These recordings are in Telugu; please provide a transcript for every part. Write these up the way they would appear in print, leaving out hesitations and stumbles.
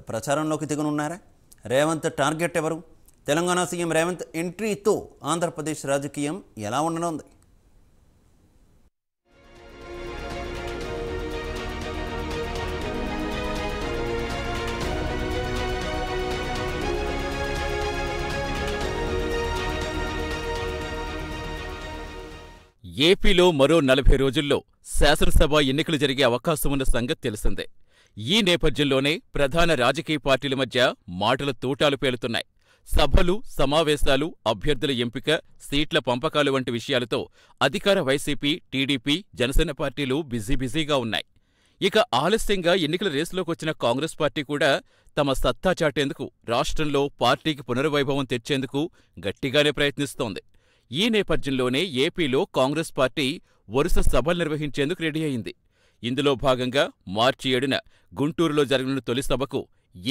ప్రచారంలోకి దిగనున్నారా? రేవంత్ టార్గెట్ ఎవరు? తెలంగాణ సీఎం రేవంత్ ఎంట్రీతో ఆంధ్రప్రదేశ్ రాజకీయం ఎలా ఉండనుంది? ఏపీలో మరో 40 రోజుల్లో శాసనసభ ఎన్నికలు జరిగే అవకాశం ఉన్న సంగతి తెలిసిందే. ఈ నేపథ్యంలోనే ప్రధాన రాజకీయ పార్టీల మధ్య మాటల తూటాలు పేలుతున్నాయి. సభలు, సమావేశాలు, అభ్యర్థుల ఎంపిక, సీట్ల పంపకాలు వంటి విషయాలతో అధికార వైసీపీ, టీడీపీ, జనసేన పార్టీలు బిజీగా ఉన్నాయి. ఇక ఆలస్యంగా ఎన్నికల రేసులోకొచ్చిన కాంగ్రెస్ పార్టీ కూడా తమ సత్తా చాటేందుకు, రాష్ట్రంలో పార్టీకి పునర్వైభవం తెచ్చేందుకు గట్టిగానే ప్రయత్నిస్తోంది. ఈ నేపథ్యంలోనే ఏపీలో కాంగ్రెస్ పార్టీ వరుస సభలు నిర్వహించేందుకు రెడీ అయింది. ఇందులో భాగంగా మార్చి 7న గుంటూరులో జరగనున్న తొలి సభకు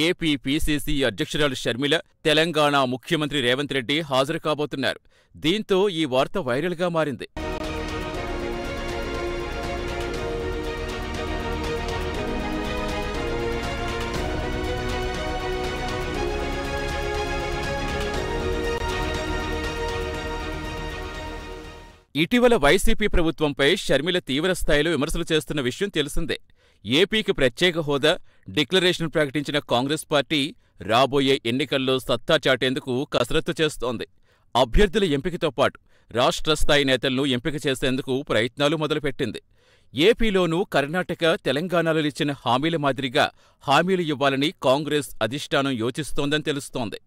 ఏపీ పీసీసీ అధ్యక్షురాలు షర్మిల, తెలంగాణ ముఖ్యమంత్రి రేవంత్ రెడ్డి హాజరు కాబోతున్నారు. దీంతో ఈ వార్త వైరల్గా మారింది. ఇటీవల వైసీపీ ప్రభుత్వంపై షర్మిల తీవ్రస్థాయిలో విమర్శలు చేస్తున్న విషయం తెలిసిందే. ఏపీకి ప్రత్యేక హోదా, డిక్లరేషన్ ప్రకటించిన కాంగ్రెస్ పార్టీ రాబోయే ఎన్నికల్లో సత్తా చాటేందుకు కసరత్తు చేస్తోంది. అభ్యర్థుల ఎంపికతో పాటు రాష్ట్ర స్థాయి నేతలను ఎంపిక చేసేందుకు ప్రయత్నాలు మొదలుపెట్టింది. ఏపీలోనూ కర్ణాటక, తెలంగాణలో ఇచ్చిన హామీల మాదిరిగా హామీలు ఇవ్వాలని కాంగ్రెస్ అధిష్టానం యోచిస్తోందని తెలుస్తోంది.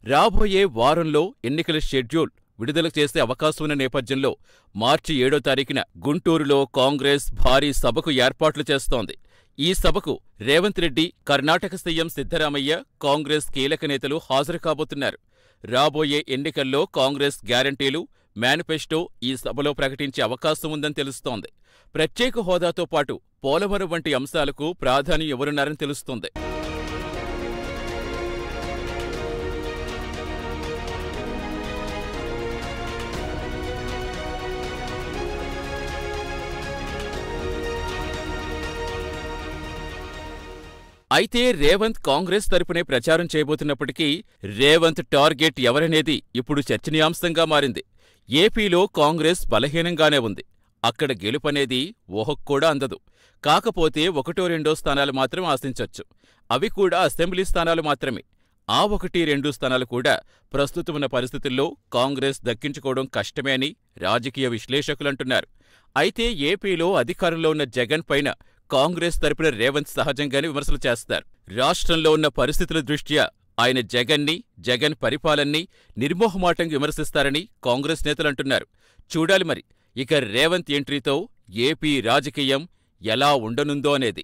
రాబోయే వారంలో ఎన్నికల షెడ్యూల్ విడుదల చేసే అవకాశం ఉన్న నేపథ్యంలో మార్చి 7వ తారీఖున గుంటూరులో కాంగ్రెస్ భారీ సభకు ఏర్పాట్లు చేస్తోంది. ఈ సభకు రేవంత్ రెడ్డి, కర్ణాటక సీఎం సిద్ధరామయ్య, కాంగ్రెస్ కీలక నేతలు హాజరు కాబోతున్నారు. రాబోయే ఎన్నికల్లో కాంగ్రెస్ గ్యారంటీలు, మేనిఫెస్టో ఈ సభలో ప్రకటించే అవకాశం ఉందని తెలుస్తోంది. ప్రత్యేక హోదాతో పాటు పోలవరం వంటి అంశాలకు ప్రాధాన్యం ఇవ్వనున్నారని తెలుస్తోంది. అయితే రేవంత్ కాంగ్రెస్ తరపునే ప్రచారం చేయబోతున్నప్పటికీ రేవంత్ టార్గెట్ ఎవరనేది ఇప్పుడు చర్చనీయాంశంగా మారింది. ఏపీలో కాంగ్రెస్ బలహీనంగానే ఉంది. అక్కడ గెలుపనేది ఊహక్కూడా అందదు. కాకపోతే 1-2 స్థానాలు మాత్రం ఆశించొచ్చు. అవి కూడా అసెంబ్లీ స్థానాలు మాత్రమే. ఆ 1-2 స్థానాలు కూడా ప్రస్తుతమున్న పరిస్థితుల్లో కాంగ్రెస్ దక్కించుకోవడం కష్టమే అని రాజకీయ విశ్లేషకులంటున్నారు. అయితే ఏపీలో అధికారంలో ఉన్న జగన్ పైన కాంగ్రెస్ తరపున రేవంత్ సహజంగానే విమర్శలు చేస్తారు. రాష్ట్రంలో ఉన్న పరిస్థితుల దృష్ట్యా ఆయన జగన్ పరిపాలనని నిర్మోహమాటంగా విమర్శిస్తారని కాంగ్రెస్ నేతలంటున్నారు. చూడాలి మరి ఇక రేవంత్ ఎంట్రీతో ఏపీ రాజకీయం ఎలా ఉండనుందో అనేది.